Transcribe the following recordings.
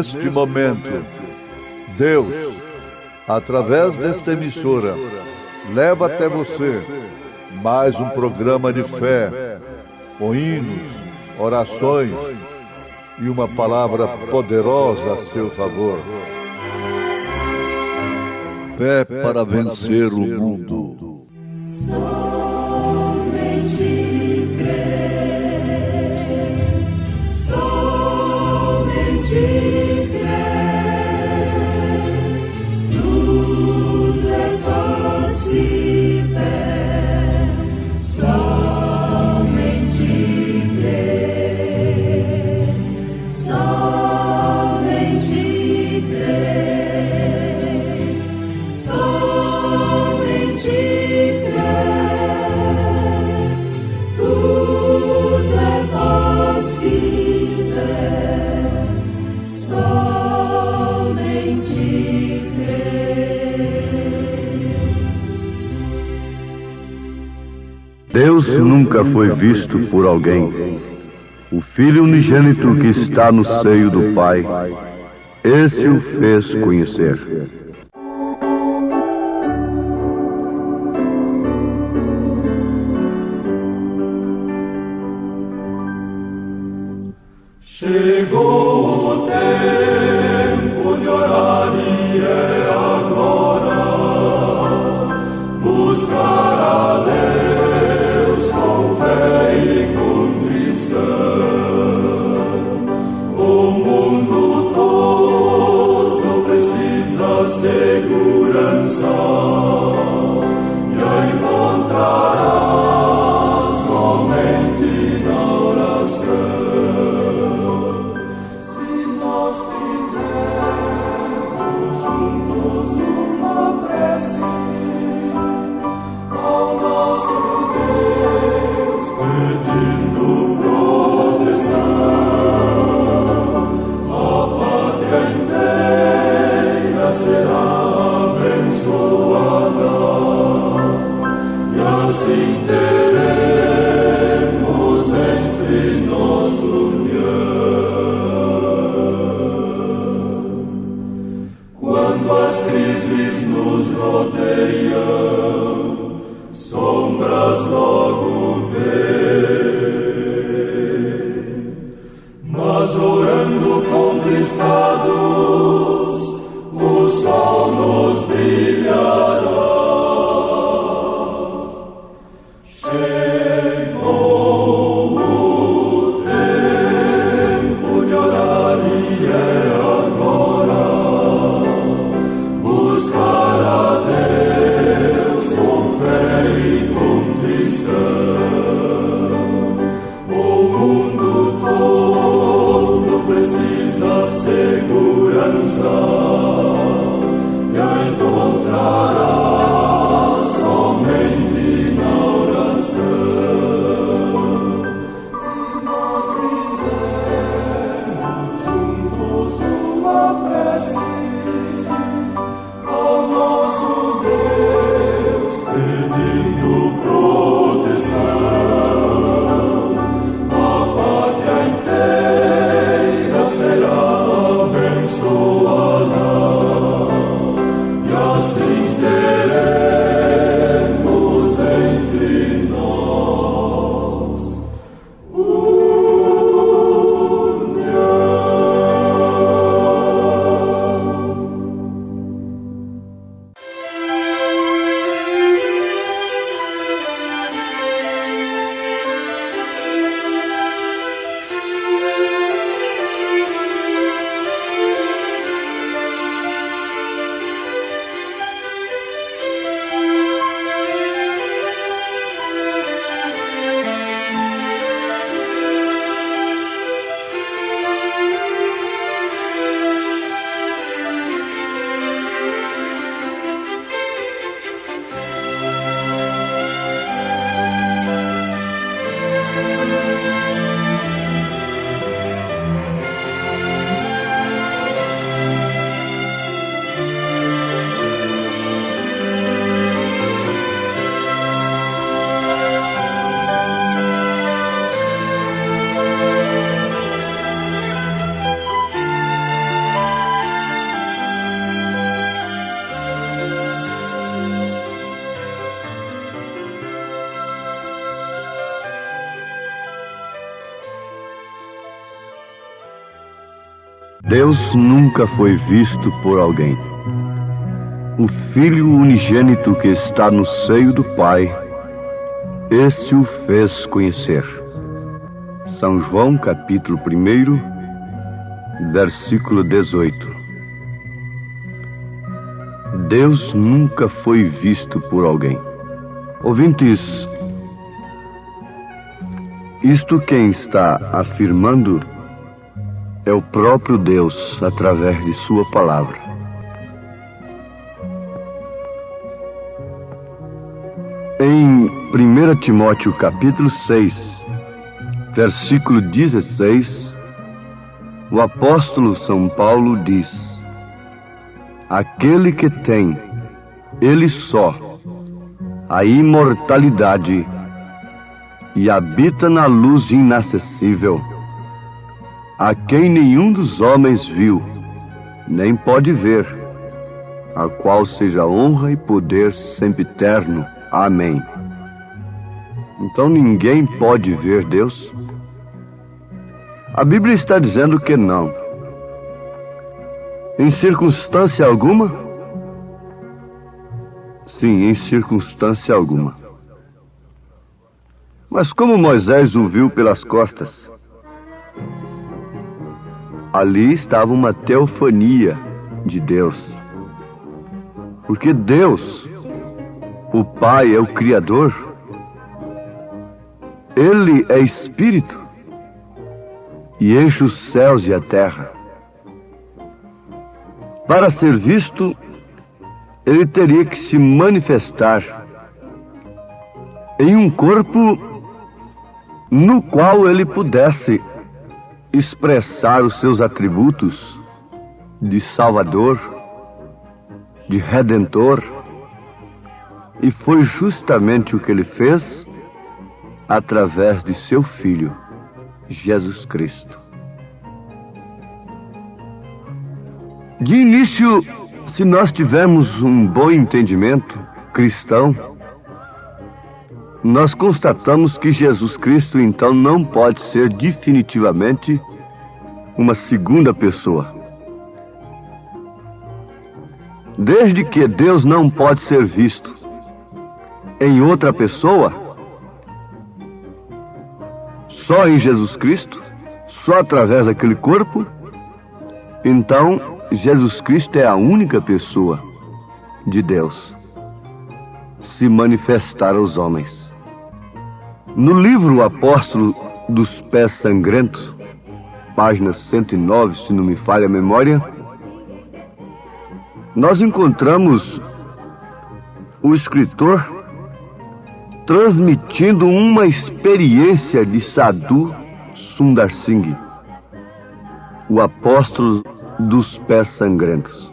neste momento, Deus, através desta emissora, leva até você mais um programa de fé, com hinos, orações e uma palavra poderosa a seu favor. Fé para vencer o mundo. Somente crer, somente crer, tudo é possível, somente crer, somente crer, somente crer, tudo é possível, somente crer. Deus nunca foi visto por alguém. O Filho unigênito que está no seio do Pai, esse o fez conhecer. Chegou o tempo de orar e é agora. Buscar a Deus com fé e contrição. O mundo todo precisa segurança e a encontrará somente na oração. Assim teremos entre nós união. Quando as crises nos rodeiam, sombras logo vêm, mas orando contristados, o sol nos brilhará. Chegou o tempo de orar e é agora. Buscar a Deus Deus nunca foi visto por alguém. O Filho unigênito que está no seio do Pai, esse o fez conhecer. São João, capítulo 1, versículo 18. Deus nunca foi visto por alguém. Ouvintes, isto quem está afirmando é o próprio Deus através de sua palavra. Em 1 Timóteo capítulo 6, versículo 16, o apóstolo São Paulo diz: aquele que tem, ele só, a imortalidade e habita na luz inacessível, a quem nenhum dos homens viu, nem pode ver, a qual seja honra e poder sempre eterno. Amém. Então ninguém pode ver Deus? A Bíblia está dizendo que não. Em circunstância alguma? Sim, em circunstância alguma. Mas como Moisés o viu pelas costas? Ali estava uma teofania de Deus. Porque Deus, o Pai, é o Criador. Ele é Espírito e enche os céus e a terra. Para ser visto, ele teria que se manifestar em um corpo no qual ele pudesse expressar os seus atributos de Salvador, de Redentor, e foi justamente o que ele fez através de seu Filho, Jesus Cristo. De início, se nós tivermos um bom entendimento cristão, nós constatamos que Jesus Cristo, então, não pode ser definitivamente uma segunda pessoa. Desde que Deus não pode ser visto em outra pessoa, só em Jesus Cristo, só através daquele corpo, então Jesus Cristo é a única pessoa de Deus se manifestar aos homens. No livro O Apóstolo dos Pés Sangrentos, página 109, se não me falha a memória, nós encontramos o escritor transmitindo uma experiência de Sadhu Sundar Singh, o apóstolo dos pés sangrentos.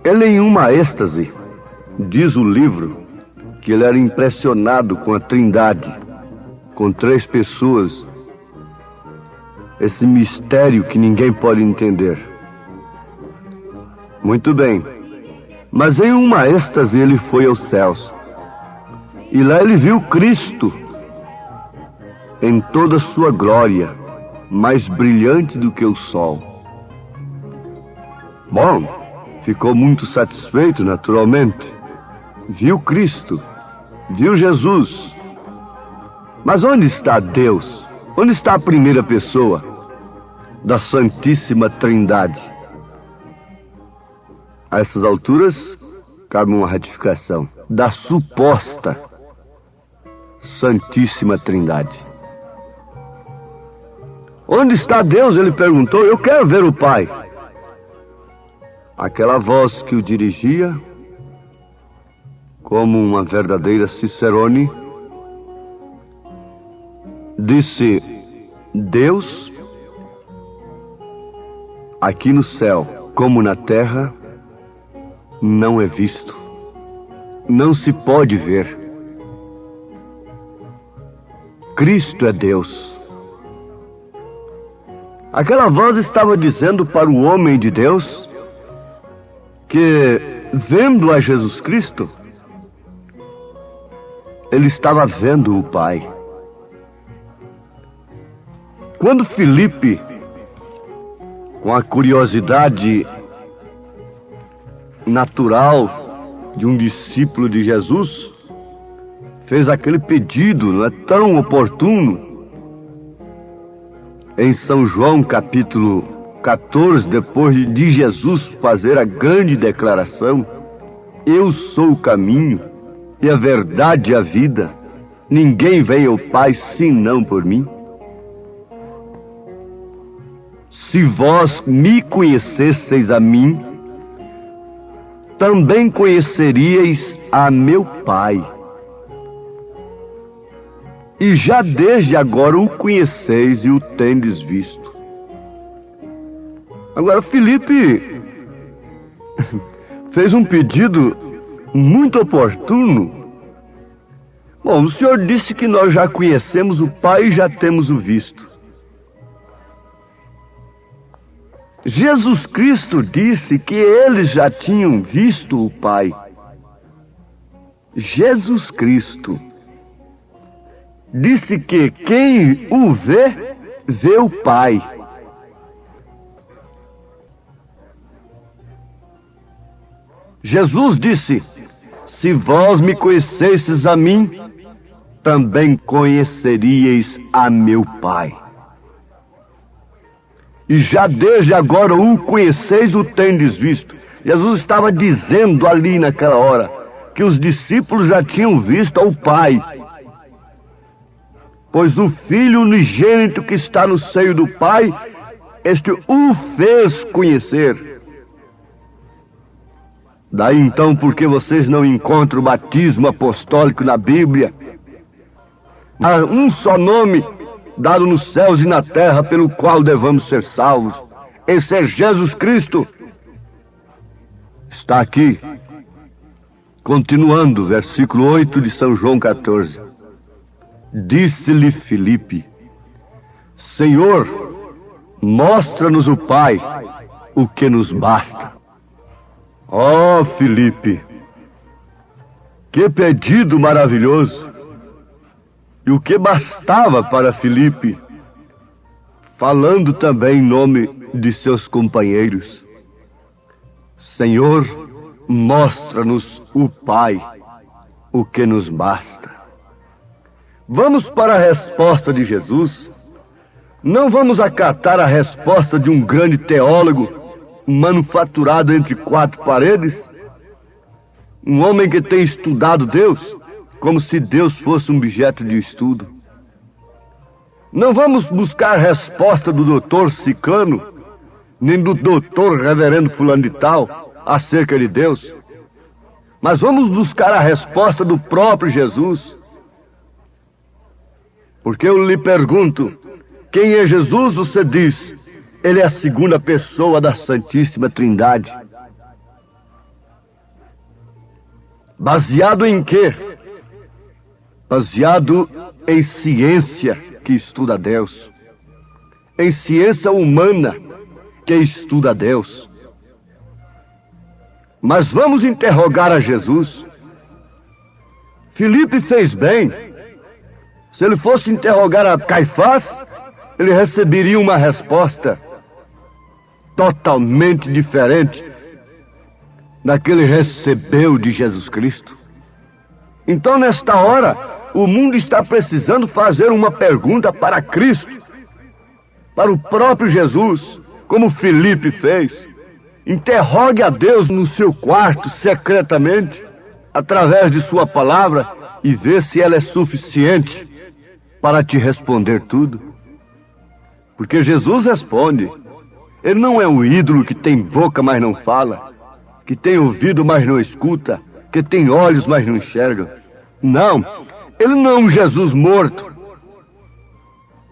Ele, em uma êxtase, diz o livro, que ele era impressionado com a Trindade, com 3 pessoas, esse mistério que ninguém pode entender. Muito bem, mas em uma êxtase ele foi aos céus, e lá ele viu Cristo em toda a sua glória, mais brilhante do que o sol. Bom, ficou muito satisfeito, naturalmente. Viu Cristo, viu Jesus. Mas onde está Deus? Onde está a primeira pessoa da Santíssima Trindade? A essas alturas, cabe uma ratificação da suposta Santíssima Trindade. Onde está Deus? Ele perguntou. Eu quero ver o Pai. Aquela voz que o dirigia, como uma verdadeira Cicerone, disse: Deus, aqui no céu como na terra, não é visto, não se pode ver. Cristo é Deus. Aquela voz estava dizendo para o homem de Deus que, vendo a Jesus Cristo, ele estava vendo o Pai. Quando Filipe, com a curiosidade natural de um discípulo de Jesus, fez aquele pedido, não é tão oportuno, em São João capítulo 14, depois de Jesus fazer a grande declaração: eu sou o caminho e a verdade e a vida, ninguém vem ao Pai senão por mim. Se vós me conhecesseis a mim, também conheceríeis a meu Pai. E já desde agora o conheceis e o tendes visto. Agora, Filipe fez um pedido muito oportuno. Bom, o Senhor disse que nós já conhecemos o Pai e já temos o visto. Jesus Cristo disse que eles já tinham visto o Pai. Jesus Cristo disse que quem o vê, vê o Pai. Jesus disse: se vós me conhecesseis a mim, também conheceríeis a meu Pai. E já desde agora o conheceis, o tendes visto. Jesus estava dizendo ali naquela hora que os discípulos já tinham visto ao Pai. Pois o Filho unigênito que está no seio do Pai, este o fez conhecer. Daí então, porque vocês não encontram o batismo apostólico na Bíblia? Há um só nome dado nos céus e na terra pelo qual devamos ser salvos. Esse é Jesus Cristo. Está aqui, continuando, versículo 8 de São João 14. Disse-lhe Filipe: Senhor, mostra-nos o Pai, o que nos basta. Oh, Filipe, que pedido maravilhoso! E o que bastava para Filipe, falando também em nome de seus companheiros: Senhor, mostra-nos o Pai, o que nos basta. Vamos para a resposta de Jesus. Não vamos acatar a resposta de um grande teólogo, manufaturado entre quatro paredes, um homem que tem estudado Deus, como se Deus fosse um objeto de estudo. Não vamos buscar a resposta do doutor Ciclano, nem do doutor reverendo fulano de tal, acerca de Deus, mas vamos buscar a resposta do próprio Jesus. Porque eu lhe pergunto, quem é Jesus? Você diz: ele é a segunda pessoa da Santíssima Trindade. Baseado em quê? Baseado em ciência que estuda Deus, em ciência humana que estuda Deus. Mas vamos interrogar a Jesus. Filipe fez bem. Se ele fosse interrogar a Caifás, ele receberia uma resposta totalmente diferente da que ele recebeu de Jesus Cristo. Então, nesta hora, o mundo está precisando fazer uma pergunta para Cristo, para o próprio Jesus, como Filipe fez. Interrogue a Deus no seu quarto, secretamente, através de sua palavra, e vê se ela é suficiente para te responder tudo. Porque Jesus responde. Ele não é um ídolo que tem boca, mas não fala, que tem ouvido, mas não escuta, que tem olhos, mas não enxerga. Não, ele não é um Jesus morto.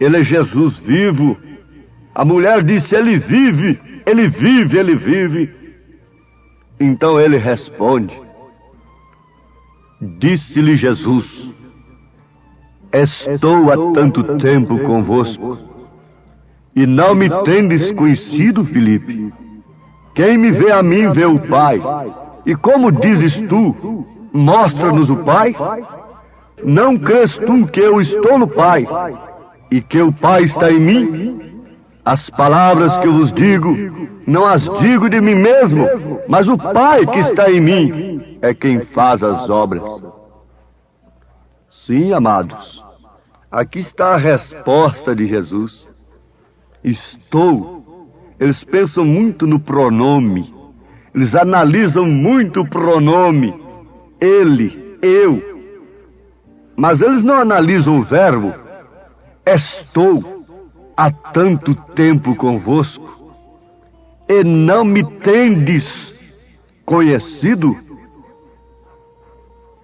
Ele é Jesus vivo. A mulher disse: ele vive, ele vive, ele vive. Então ele responde. Disse-lhe Jesus: estou há tanto tempo convosco, e não me tendes conhecido, Filipe? Quem me vê a mim, vê o Pai. E como dizes tu: mostra-nos o Pai? Não crês tu que eu estou no Pai, e que o Pai está em mim, as palavras que eu vos digo, não as digo de mim mesmo, mas o Pai que está em mim é quem faz as obras. Sim, amados, aqui está a resposta de Jesus. Estou. Eles pensam muito no pronome, eles analisam muito o pronome, ele, eu, mas eles não analisam o verbo. Estou há tanto tempo convosco, e não me tendes conhecido?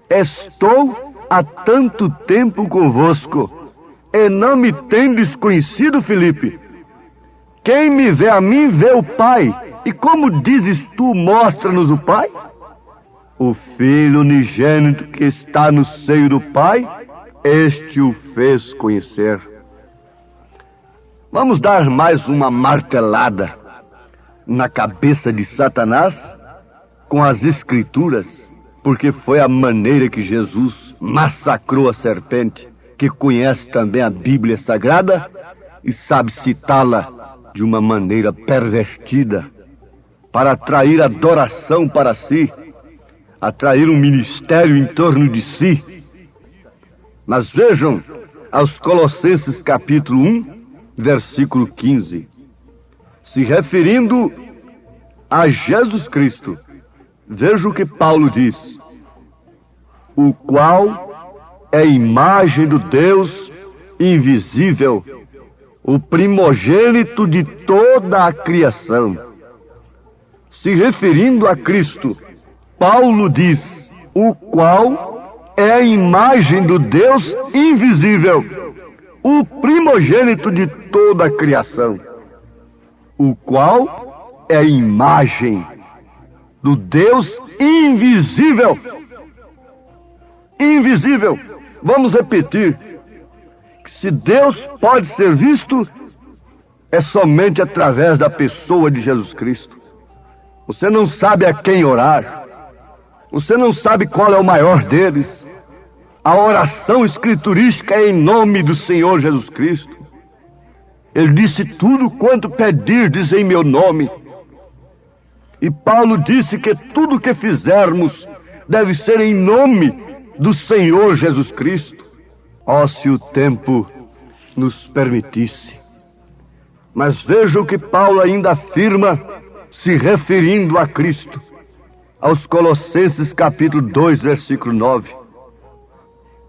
Estou há tanto tempo convosco, e não me tendes conhecido, Filipe? Quem me vê a mim, vê o Pai. E como dizes tu, mostra-nos o Pai? O Filho unigênito que está no seio do Pai, este o fez conhecer. Vamos dar mais uma martelada na cabeça de Satanás com as Escrituras, porque foi a maneira que Jesus massacrou a serpente, que conhece também a Bíblia Sagrada e sabe citá-la de uma maneira pervertida, para atrair adoração para si, atrair um ministério em torno de si. Mas vejam aos Colossenses capítulo 1, versículo 15, se referindo a Jesus Cristo, veja o que Paulo diz: o qual é a imagem do Deus invisível, o primogênito de toda a criação. Se referindo a Cristo, Paulo diz: o qual é a imagem do Deus invisível, o primogênito de toda a criação. O qual é a imagem do Deus invisível. Invisível. Vamos repetir. Que se Deus pode ser visto, é somente através da pessoa de Jesus Cristo. Você não sabe a quem orar. Você não sabe qual é o maior deles. A oração escriturística é em nome do Senhor Jesus Cristo. Ele disse: tudo quanto pedirdes em meu nome. E Paulo disse que tudo que fizermos deve ser em nome do Senhor Jesus Cristo. Ó, se o tempo nos permitisse. Mas veja o que Paulo ainda afirma, se referindo a Cristo, aos Colossenses capítulo 2, versículo 9.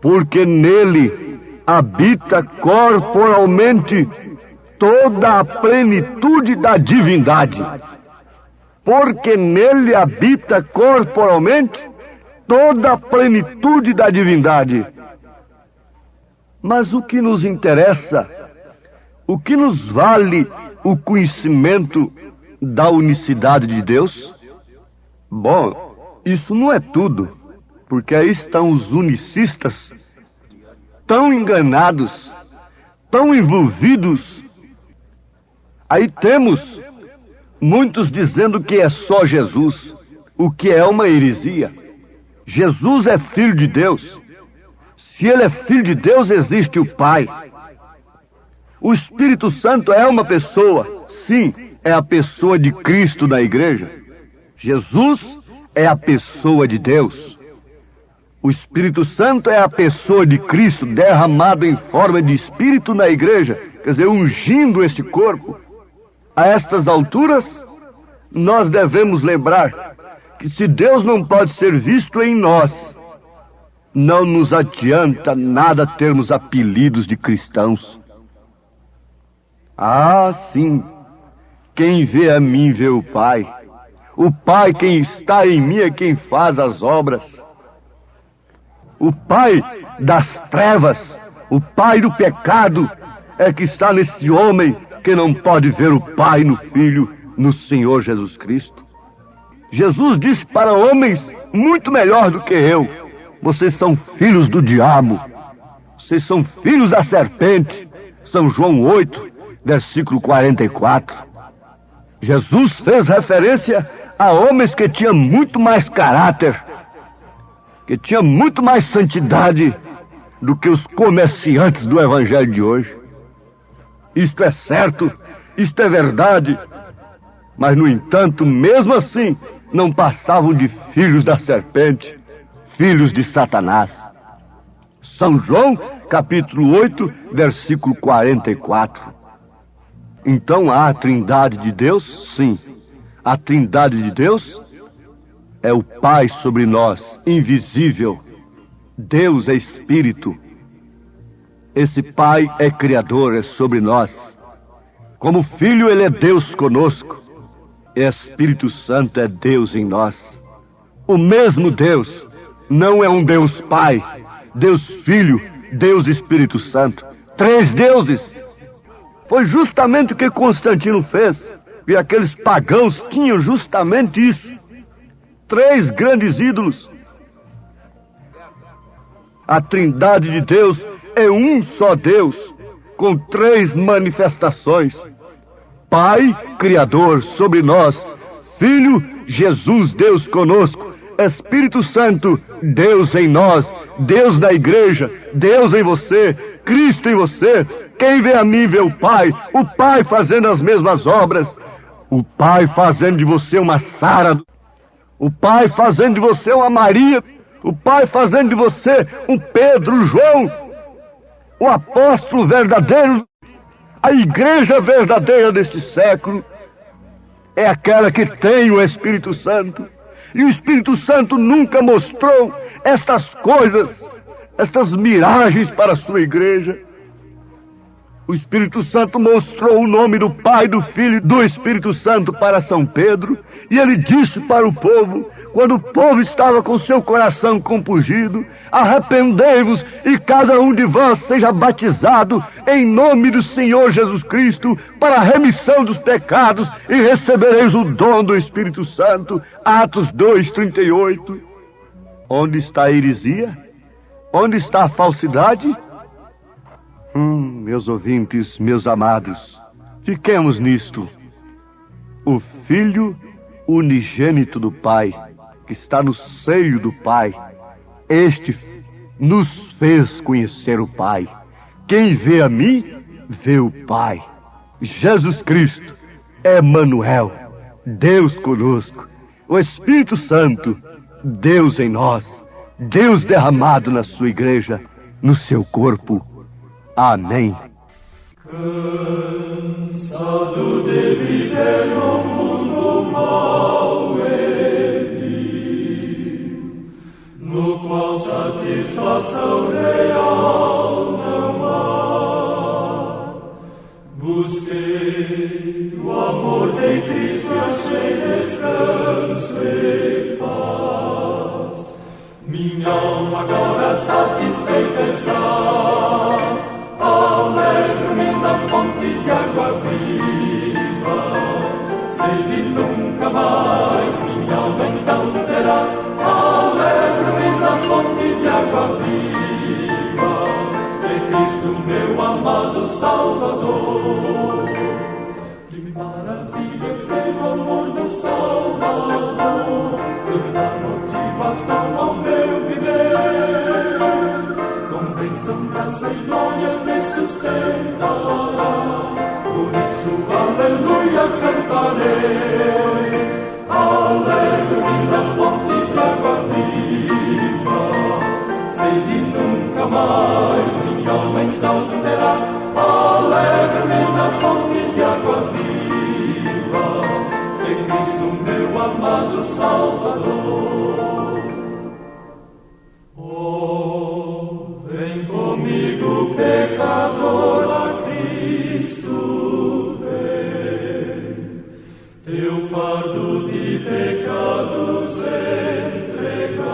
Porque nele habita corporalmente toda a plenitude da divindade. Porque nele habita corporalmente toda a plenitude da divindade. Mas o que nos interessa, o que nos vale o conhecimento da unicidade de Deus? Bom, isso não é tudo, porque aí estão os unicistas tão enganados, tão envolvidos. Aí temos muitos dizendo que é só Jesus, o que é uma heresia. Jesus é filho de Deus. Se ele é filho de Deus, existe o Pai. O Espírito Santo é uma pessoa. Sim, é a pessoa de Cristo na igreja. Jesus é a pessoa de Deus. O Espírito Santo é a pessoa de Cristo derramado em forma de Espírito na igreja, quer dizer, ungindo este corpo. A estas alturas, nós devemos lembrar que se Deus não pode ser visto em nós, não nos adianta nada termos apelidos de cristãos. Ah, sim, quem vê a mim vê o Pai. O Pai, quem está em mim, é quem faz as obras. O Pai das trevas, o Pai do pecado, é que está nesse homem que não pode ver o Pai no Filho, no Senhor Jesus Cristo. Jesus disse para homens muito melhor do que eu: vocês são filhos do diabo, vocês são filhos da serpente. São João 8, versículo 44. Jesus fez referência a homens que tinham muito mais caráter, que tinham muito mais santidade do que os comerciantes do evangelho de hoje. Isto é certo, isto é verdade. Mas, no entanto, mesmo assim, não passavam de filhos da serpente, filhos de Satanás. São João, capítulo 8, versículo 44. Então há a Trindade de Deus? Sim. A Trindade de Deus é o Pai sobre nós, invisível. Deus é Espírito. Esse Pai é Criador, é sobre nós. Como Filho, Ele é Deus conosco. Espírito Santo é Deus em nós. O mesmo Deus não é um Deus Pai, Deus Filho, Deus Espírito Santo. 3 deuses. Foi justamente o que Constantino fez. E aqueles pagãos tinham justamente isso. 3 grandes ídolos. A Trindade de Deus é um só Deus, com 3 manifestações. Pai, Criador sobre nós. Filho, Jesus, Deus conosco. Espírito Santo, Deus em nós. Deus na igreja, Deus em você, Cristo em você. Quem vê a mim vê o Pai fazendo as mesmas obras. O Pai fazendo de você uma Sara. O Pai fazendo de você uma Maria. O Pai fazendo de você um Pedro, João. O apóstolo verdadeiro. A igreja verdadeira deste século é aquela que tem o Espírito Santo. E o Espírito Santo nunca mostrou estas coisas, estas miragens para a sua igreja. O Espírito Santo mostrou o nome do Pai, do Filho e do Espírito Santo para São Pedro. E ele disse para o povo, quando o povo estava com seu coração compungido: arrependei-vos e cada um de vós seja batizado em nome do Senhor Jesus Cristo para a remissão dos pecados e recebereis o dom do Espírito Santo. Atos 2:38. Onde está a heresia? Onde está a falsidade? Meus ouvintes, meus amados, fiquemos nisto. O Filho unigênito do Pai, que está no seio do Pai, este nos fez conhecer o Pai. Quem vê a mim, vê o Pai. Jesus Cristo, Emanuel, Deus conosco. O Espírito Santo, Deus em nós. Deus derramado na sua igreja, no seu corpo. Amém. Cansado de viver no mundo mau e vil, no qual satisfação real não há, busquei o amor de Cristo e achei descanso e paz. Minha alma agora satisfeita está. Alegro-me na fonte de água viva, sei que nunca mais minha alma então terá. Alegro-me na fonte de água viva, de Cristo meu amado Salvador. Que maravilha tem o amor do Salvador, que dá motivação ao meu viver. Bênção, graça e glória me sustentará, por isso, aleluia, cantarei. Alegro-me na fonte de água viva, sei que nunca mais minha alma então terá. Alegro-me na fonte de água viva, de Cristo meu amado Salvador. Vem comigo, pecador, a Cristo vem, teu fardo de pecados entregar.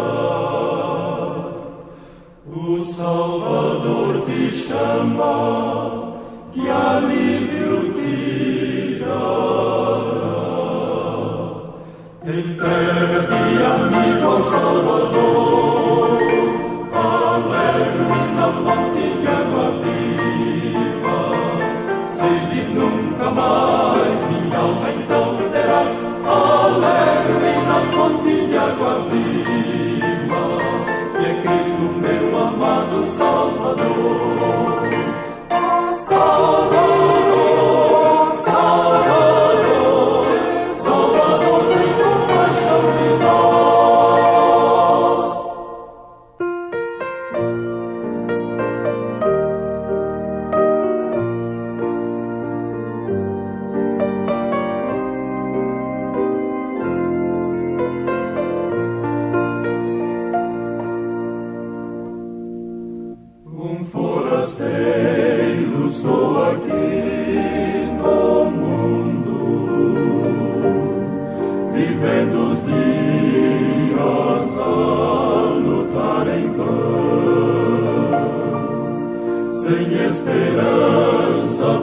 O Salvador te chama e alívio te dará. Entrega-te, amigo, ao Salvador. Alegro-me na fonte de água viva, sei que nunca mais minha alma então terá. Alegro-me na fonte de água viva, que é Cristo meu amado Salvador. Salvador.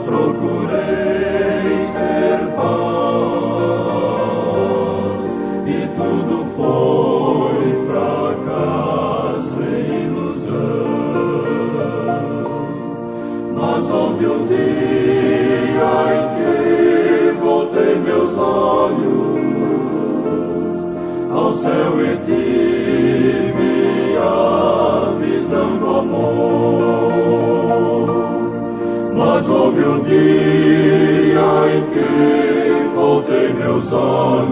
procurei ter paz e tudo foi fracasso e ilusão. Mas houve um dia em que voltei meus olhos ao céu e tive a visão do amor. Mas houve um dia em que voltei meus olhos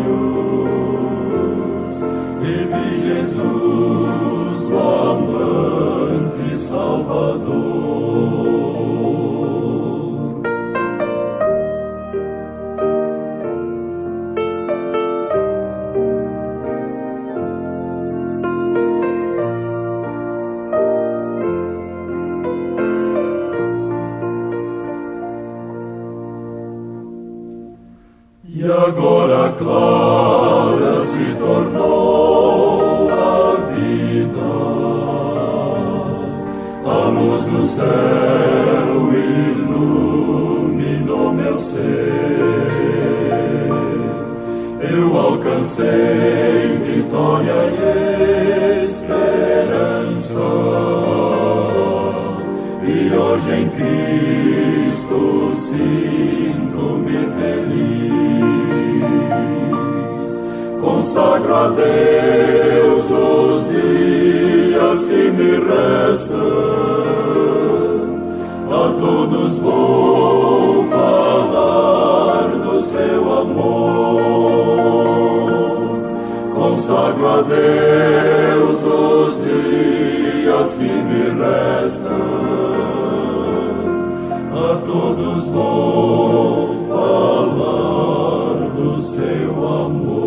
e vi Jesus, o amante Salvador. E agora clara se tornou a vida, a luz do céu iluminou meu ser. Eu alcancei vitória e esperança, e hoje em Cristo sinto-me feliz. Consagro a Deus os dias que me restam, a todos vou falar do seu amor. Consagro a Deus os dias que me restam, a todos vou falar do seu amor.